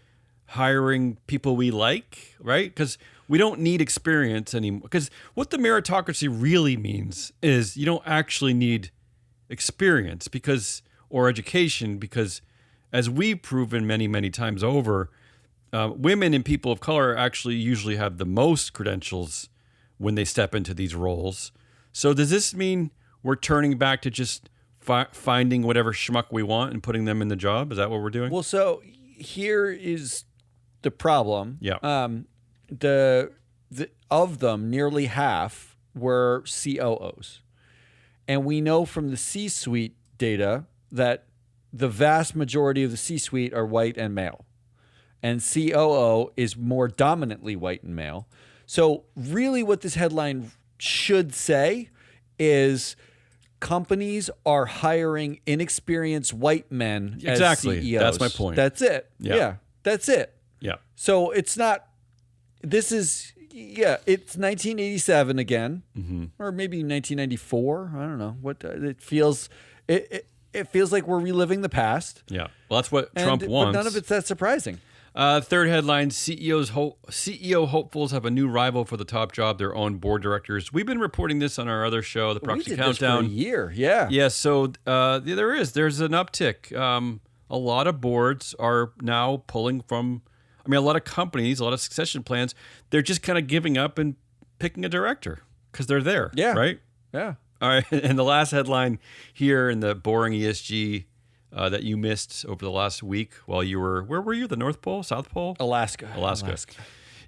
hiring people we like, right? Because we don't need experience anymore. Because what the meritocracy really means is you don't actually need experience or education, because as we've proven many, many times over, women and people of color actually usually have the most credentials when they step into these roles. So does this mean we're turning back to just finding whatever schmuck we want and putting them in the job? Is that what we're doing? Well, so here is the problem. Yeah. Of them, nearly half were COOs. And we know from the C-suite data that the vast majority of the C-suite are white and male. And COO is more dominantly white and male. So really what this headline should say is companies are hiring inexperienced white men as CEOs. That's my point. That's it. Yeah. That's it. Yeah. So it's 1987 again, or maybe 1994. I don't know what it feels. It feels like we're reliving the past. Yeah. Well, that's what Trump wants. But none of it's that surprising. Third headline: CEO hopefuls have a new rival for the top job, their own board directors. We've been reporting this on our other show, the Proxy Countdown. This for a year, yeah. Yeah, so there's an uptick. A lot of boards are now pulling from, a lot of companies, a lot of succession plans, they're just kind of giving up and picking a director because they're there, right? Yeah. All right, and the last headline here in the boring ESG that you missed over the last week while you were, where were you? The North Pole, South Pole? Alaska.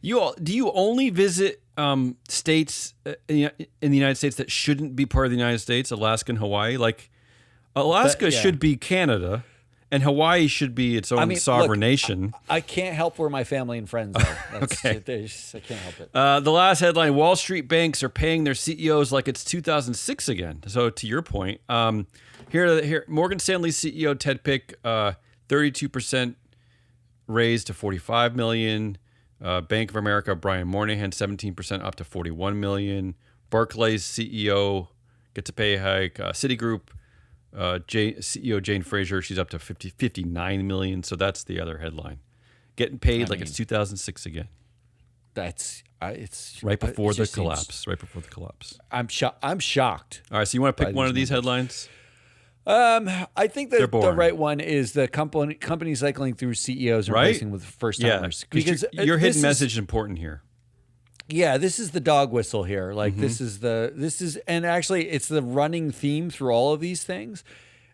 Do you only visit states in the United States that shouldn't be part of the United States, Alaska and Hawaii? Like, Alaska should be Canada, and Hawaii should be its own sovereign nation. I can't help where my family and friends are. Okay. I can't help it. The last headline: Wall Street banks are paying their CEOs like it's 2006 again. So to your point, here Morgan Stanley CEO Ted Pick, 32% raised to $45 million. Bank of America Brian Moynihan, 17% up to $41 million. Barclays CEO gets a pay hike. Citigroup CEO Jane Fraser, she's up to $59 million. So that's the other headline. Getting paid it's 2006 again. It's right before the collapse. Right before the collapse. I'm shocked. All right, so you want to pick one of these headlines? I think the right one is the company cycling through CEOs and replacing with first timers. Yeah, because your hidden message is important here. Yeah, this is the dog whistle here. Like this is and actually it's the running theme through all of these things.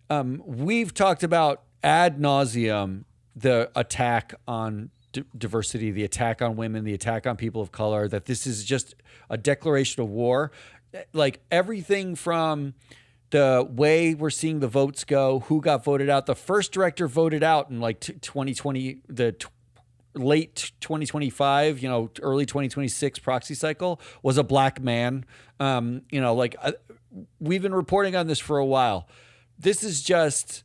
We've talked about ad nauseum the attack on diversity, the attack on women, the attack on people of color, that this is just a declaration of war. Like everything from the way we're seeing the votes go, who got voted out. The first director voted out in like 2020, late 2025, early 2026 proxy cycle was a black man. We've been reporting on this for a while. This is just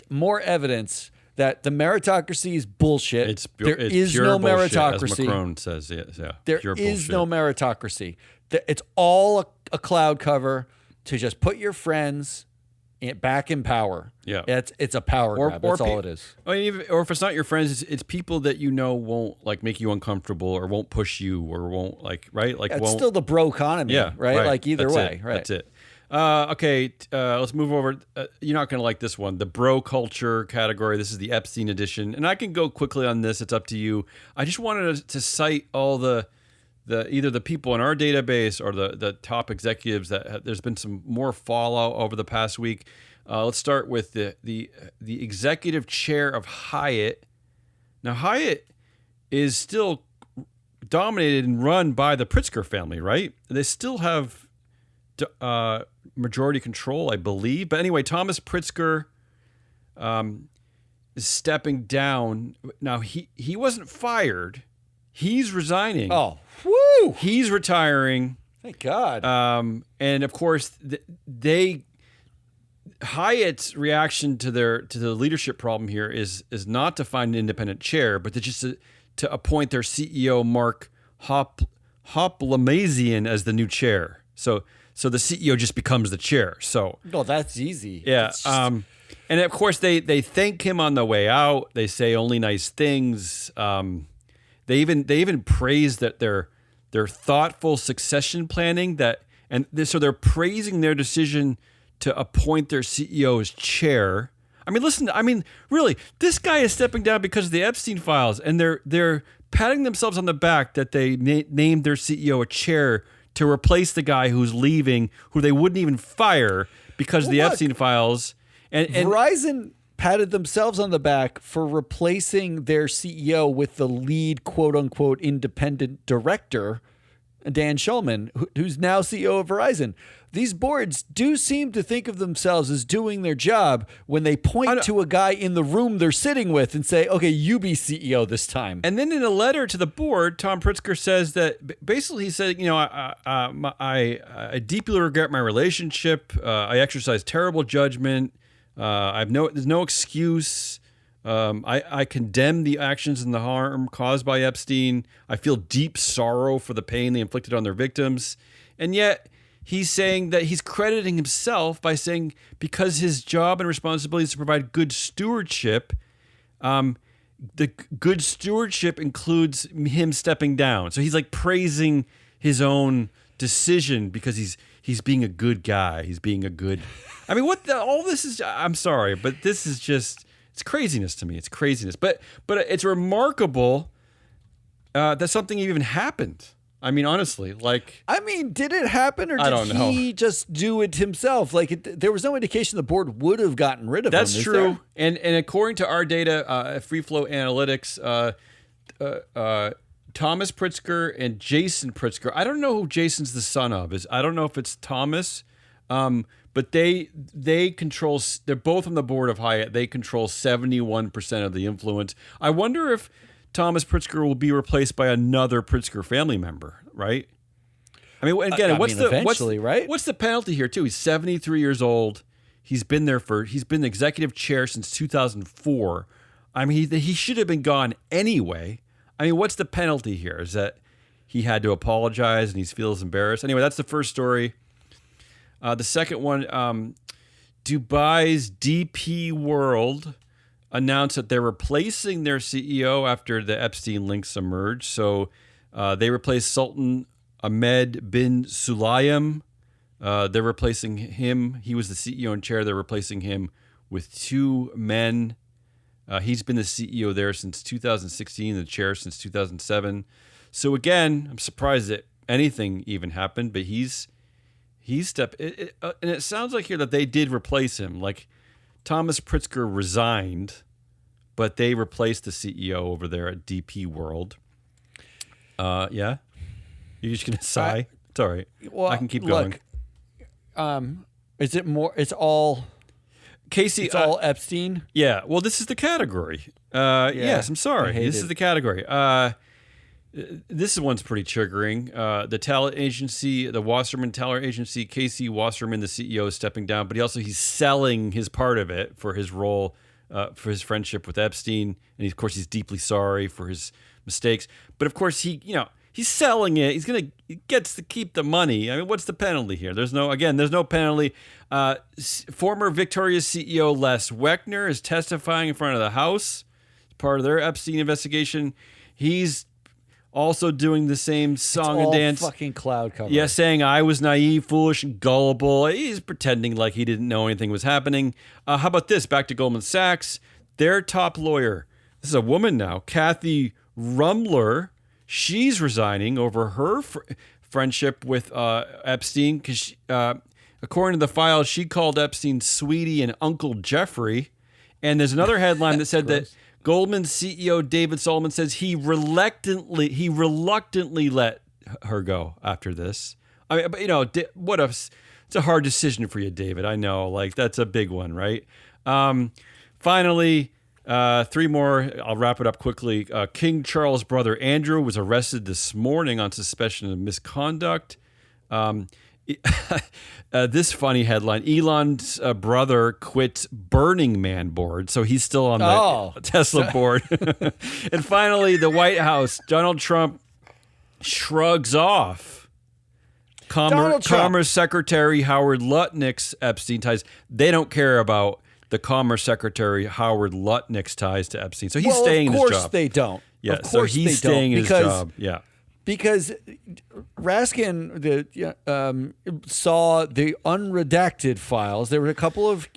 more evidence that the meritocracy is bullshit. There is no meritocracy. As Macron says, yeah. There is no meritocracy. It's all a cloud cover to just put your friends back in power. Yeah, it's a power grab. That's all it is. Or if it's not your friends, it's people that won't like make you uncomfortable or won't push you or won't right. Like it's still the bro economy. Yeah, right. Like either That's way, it. right? That's it. Okay, let's move over. You're not going to like this one, the bro culture category. This is the Epstein edition, and I can go quickly on this. It's up to you. I just wanted to cite all the either the people in our database or the top executives that there's been some more fallout over the past week. Let's start with the executive chair of Hyatt. Now Hyatt is still dominated and run by the Pritzker family, right? They still have majority control, I believe. But anyway, Thomas Pritzker is stepping down. Now he wasn't fired. He's resigning. Oh, woo! He's retiring. Thank God. And of course, Hyatt's reaction to the leadership problem here is not to find an independent chair, but to appoint their CEO Mark Hoplamazian as the new chair. So the CEO just becomes the chair. So no, that's easy. Yeah. And of course they thank him on the way out. They say only nice things. They even praise that their thoughtful succession planning so they're praising their decision to appoint their CEO as chair. I mean, listen. I mean, really, this guy is stepping down because of the Epstein files, and they're patting themselves on the back that they named their CEO a chair to replace the guy who's leaving, who they wouldn't even fire because of the Epstein files. And Verizon patted themselves on the back for replacing their CEO with the lead quote unquote independent director, Dan Schulman, who's now CEO of Verizon. These boards do seem to think of themselves as doing their job when they point to a guy in the room they're sitting with and say, okay, you be CEO this time. And then in a letter to the board, Tom Pritzker says that basically he said, I deeply regret my relationship. I exercise terrible judgment. There's no excuse. I condemn the actions and the harm caused by Epstein. I feel deep sorrow for the pain they inflicted on their victims. And yet he's saying that he's crediting himself by saying because his job and responsibility is to provide good stewardship, the good stewardship includes him stepping down. So he's like praising his own decision because he's being a good guy. He's being a good... I mean, all this is... I'm sorry, but this is just... It's craziness to me. It's craziness. But it's remarkable that something even happened. I mean, honestly, did it happen or did he just do it himself? There was no indication the board would have gotten rid of him. That's true. And according to our data, Free Flow Analytics, Thomas Pritzker and Jason Pritzker. I don't know who Jason's the son of. I don't know if it's Thomas, but they control. They're both on the board of Hyatt. They control 71% of the influence. I wonder if Thomas Pritzker will be replaced by another Pritzker family member, right? I mean, again, what's the penalty here too? He's 73 years old. He's been the executive chair since 2004. I mean, he should have been gone anyway. I mean, what's the penalty here? Is that he had to apologize and he feels embarrassed? Anyway, that's the first story. The second one, Dubai's DP World announced that they're replacing their CEO after the Epstein links emerged. So they replaced Sultan Ahmed bin Sulayem. They're replacing him. He was the CEO and chair. They're replacing him with two men. He's been the CEO there since 2016, the chair since 2007. So again, I'm surprised that anything even happened, but he's stepped. And it sounds like here that they did replace him. Like Thomas Pritzker resigned, but they replaced the CEO over there at DP World. Yeah? You're just going to sigh? It's all right. Well, I can keep going. Is it more? It's all Casey. It's all Epstein. Yeah. Well, this is the category. Yes. I'm sorry. This is the category. This one's pretty triggering. The talent agency, the Wasserman Talent Agency, Casey Wasserman, the CEO, is stepping down, but he's selling his part of it for his role, for his friendship with Epstein, and of course he's deeply sorry for his mistakes. But of course he's selling it. He gets to keep the money. I mean, what's the penalty here? There's no penalty. Former Victoria's CEO Les Wexner is testifying in front of the House as part of their Epstein investigation. He's also doing the same song and dance. Fucking cloud cover. Yeah, saying I was naive, foolish, and gullible. He's pretending like he didn't know anything was happening. How about this? Back to Goldman Sachs. Their top lawyer, this is a woman now, Kathy Rumler. She's resigning over her friendship with Epstein because, according to the file, she called Epstein Sweetie and Uncle Jeffrey. And there's another headline that said that Goldman CEO David Solomon says he reluctantly let her go after this. I mean, but it's a hard decision for you, David. I know, like that's a big one, right? Finally, three more. I'll wrap it up quickly. King Charles' brother Andrew was arrested this morning on suspicion of misconduct. This funny headline: Elon's brother quit Burning Man board, so he's still on the Tesla board. And finally, the White House: Donald Trump shrugs off Commerce Secretary Howard Lutnick's Epstein ties. They don't care about the Commerce Secretary Howard Lutnick's ties to Epstein, so he's staying in his job. Of course they don't. Yeah, so he's staying in his job. Yeah. Because Raskin saw the unredacted files. There were a couple of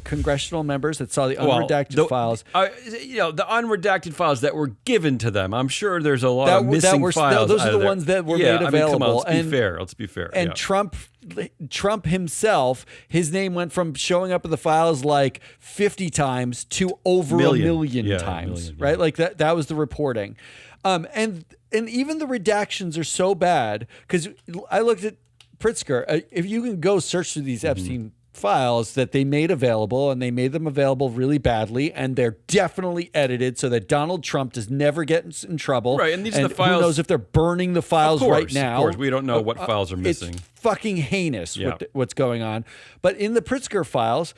congressional members that saw the unredacted files. The unredacted files that were given to them. I'm sure there's a lot of missing files. Those are the ones that were made available. Come on, let's be fair. And Trump himself, his name went from showing up in the files like 50 times to over a million times. Right? Like that was the reporting. And even the redactions are so bad because I looked at Pritzker. If you can go search through these Epstein files that they made available, and they made them available really badly, and they're definitely edited so that Donald Trump does never get in trouble. Right, and these are the files. Who knows if they're burning the files right now? Of course, we don't know what files are missing. It's fucking heinous what's going on. But in the Pritzker files,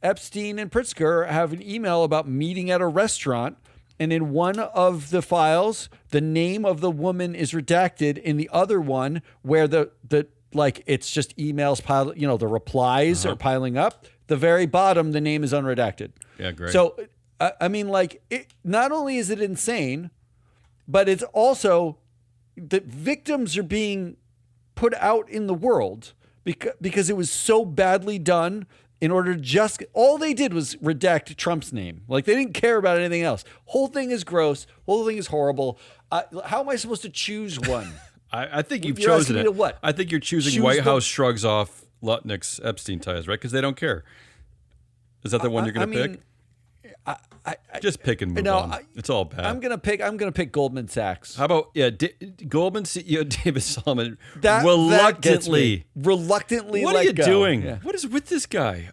Epstein and Pritzker have an email about meeting at a restaurant. And in one of the files, the name of the woman is redacted. In the other one, where it's just emails piled, the replies are piling up. The very bottom, the name is unredacted. Yeah, great. So, I mean, not only is it insane, but it's also that victims are being put out in the world because it was so badly done. In order to all they did was redact Trump's name. Like, they didn't care about anything else. Whole thing is gross. Whole thing is horrible. How am I supposed to choose one? I think you've chosen it. What? I think you're choosing White House shrugs off Lutnick's Epstein ties, right? Because they don't care. Is that the one you're going to pick? Just pick and move on. It's all bad. I'm gonna pick Goldman Sachs. How about Goldman CEO David Solomon reluctantly. What are you doing? Yeah. What is with this guy?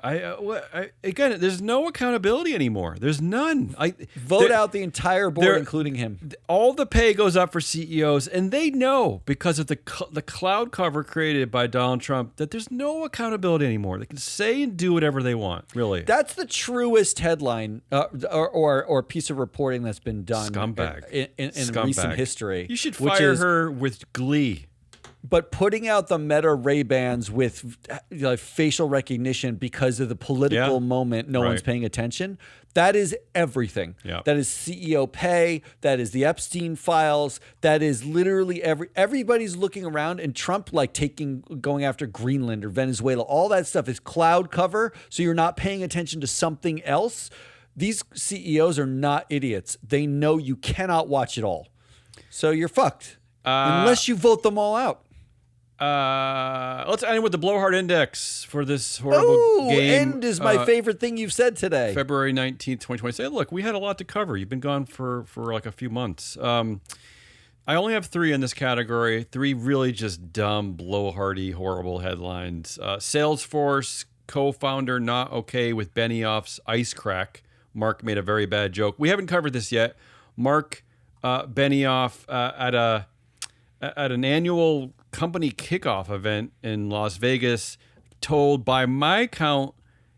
Again, there's no accountability anymore. There's none. Vote out the entire board, including him. All the pay goes up for CEOs, and they know because of the cloud cover created by Donald Trump that there's no accountability anymore. They can say and do whatever they want. Really, that's the truest headline. Or piece of reporting that's been done in recent history. You should fire her with glee. But putting out the Meta Ray-Bans with facial recognition because of the political moment, no one's paying attention. That is everything. Yeah. That is CEO pay. That is the Epstein files. That is literally everybody's looking around, and Trump going after Greenland or Venezuela. All that stuff is cloud cover, so you're not paying attention to something else. These CEOs are not idiots. They know you cannot watch it all. So you're fucked unless you vote them all out. Let's end with the Blowhard Index for this horrible game. End is my favorite thing you've said today. February 19th, 2020. Say, look, we had a lot to cover. You've been gone for like a few months. I only have 3 in this category. 3 really just dumb, blowhardy, horrible headlines. Salesforce co-founder not okay with Benioff's ice crack. Mark made a very bad joke. We haven't covered this yet. Mark Benioff at an annual company kickoff event in Las Vegas told, by my count,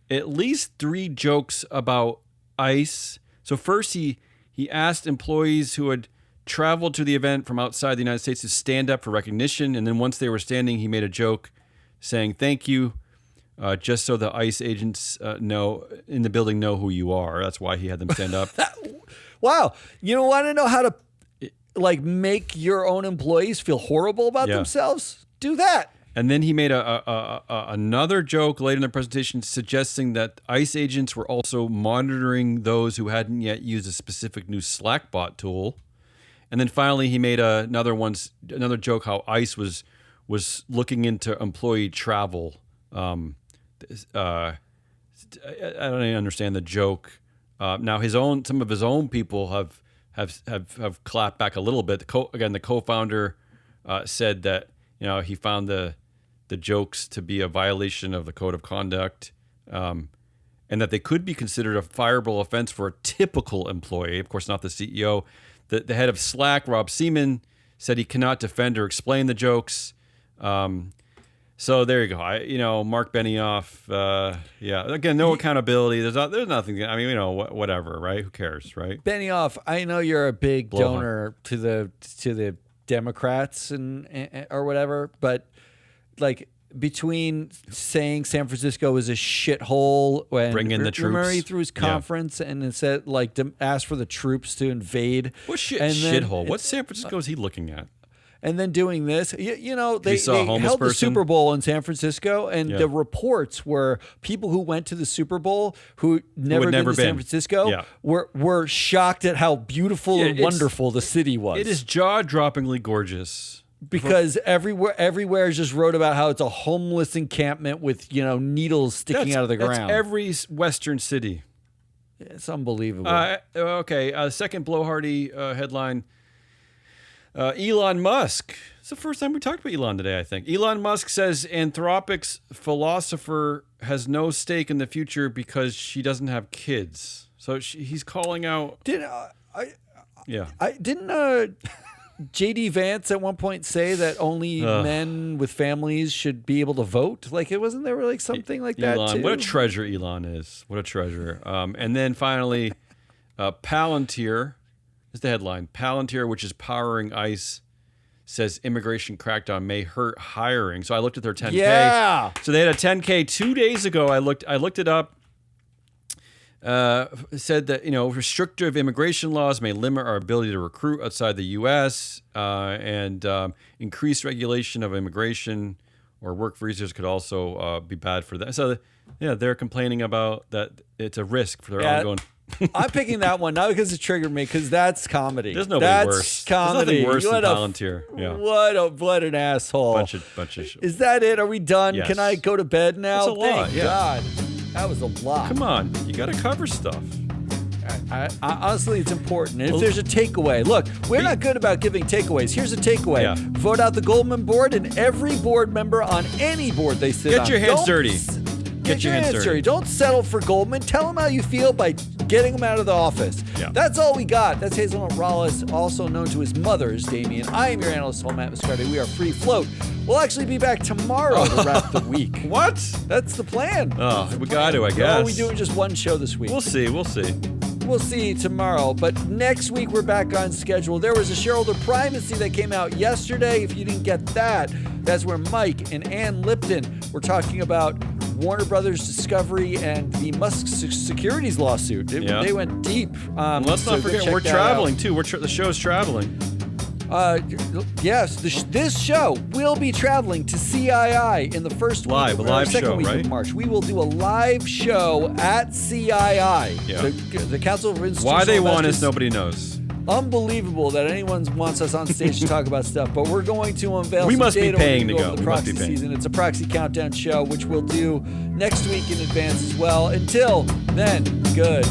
at least 3 jokes about ice. So first he asked employees who had traveled to the event from outside the United States to stand up for recognition, and then once they were standing, he made a joke saying thank you, just so the ICE agents in the building know who you are. That's why he had them stand up. Wow. You want to know how to make your own employees feel horrible about themselves? Do that. And then he made another joke later in the presentation suggesting that ICE agents were also monitoring those who hadn't yet used a specific new Slack bot tool. And then finally, he made another joke how ICE was looking into employee travel. I don't even understand the joke. Now some of his own people have clapped back a little bit. The co-founder said that he found the jokes to be a violation of the code of conduct, and that they could be considered a fireable offense for a typical employee. Of course, not the CEO. The head of Slack, Rob Seaman, said he cannot defend or explain the jokes. So there you go. Mark Benioff. Again, no accountability. There's nothing. I mean, whatever, right? Who cares, right? Benioff, I know you're a big donor to the Democrats or whatever, but between saying San Francisco is a shithole and bring in the troops. Remember he threw his conference and it said asked for the troops to invade. What shithole? What San Francisco is he looking at? And then doing this, they held the Super Bowl in San Francisco, and the reports were people who went to the Super Bowl who never been to San Francisco were shocked at how beautiful and wonderful the city was. It is jaw-droppingly gorgeous. Because everywhere just wrote about how it's a homeless encampment with needles sticking out of the ground. That's every Western city. It's unbelievable. Okay, second blowhardy headline. Elon Musk. It's the first time we talked about Elon today, I think. Elon Musk says Anthropic's philosopher has no stake in the future because she doesn't have kids. So he's calling out. Didn't J.D. Vance at one point say that only men with families should be able to vote? It wasn't there something like that Elon, too? what a treasure Elon is. What a treasure. And then finally, Palantir. Is the headline. Palantir, which is powering ICE, says immigration crackdown may hurt hiring. So I looked at their 10K. Yeah. So they had a 10K 2 days ago. I looked it up. Said that restrictive immigration laws may limit our ability to recruit outside the U.S. And increased regulation of immigration or work visas could also be bad for them. So they're complaining about that. It's a risk for their ongoing. I'm picking that one not because it triggered me, because that's comedy. There's nobody worse. Comedy. There's nothing worse than Palantir. Yeah. What an asshole. Bunch of Is that it? Are we done? Yes. Can I go to bed now? That's a lot. Thank God. That was a lot. Come on, you got to cover stuff. I honestly, it's important. And if there's a takeaway, look, we're not good about giving takeaways. Here's a takeaway. Yeah. Vote out the Goldman board and every board member on any board they sit on. Get your hands dirty. Get your hands dirty. Don't settle for Goldman. Tell them how you feel by getting them out of the office. Yeah. That's all we got. That's Hazelnut Rallis, also known to his mother as Damien. I am your analyst, Matt Viscardi. We are Free Float. We'll actually be back tomorrow to wrap the week. What? That's the plan. We got to, I guess. Or are we doing just one show this week? We'll see. We'll see tomorrow. But next week, we're back on schedule. There was a shareholder primacy that came out yesterday. If you didn't get that, that's where Mike and Ann Lipton were talking about Warner Brothers Discovery and the Musk securities lawsuit. They went deep. Let's not forget, we're traveling too. The show's traveling. Yes, this show will be traveling to CII in the first week, second week of March. We will do a live show at CII, the Council of Institutional Why they want Investors. us, nobody knows. unbelievable that anyone wants us on stage to talk about stuff, but we're going to unveil We some must be data paying to over go. the We must be proxy paying. season. It's a proxy countdown show, which we'll do next week in advance as well. Until then, good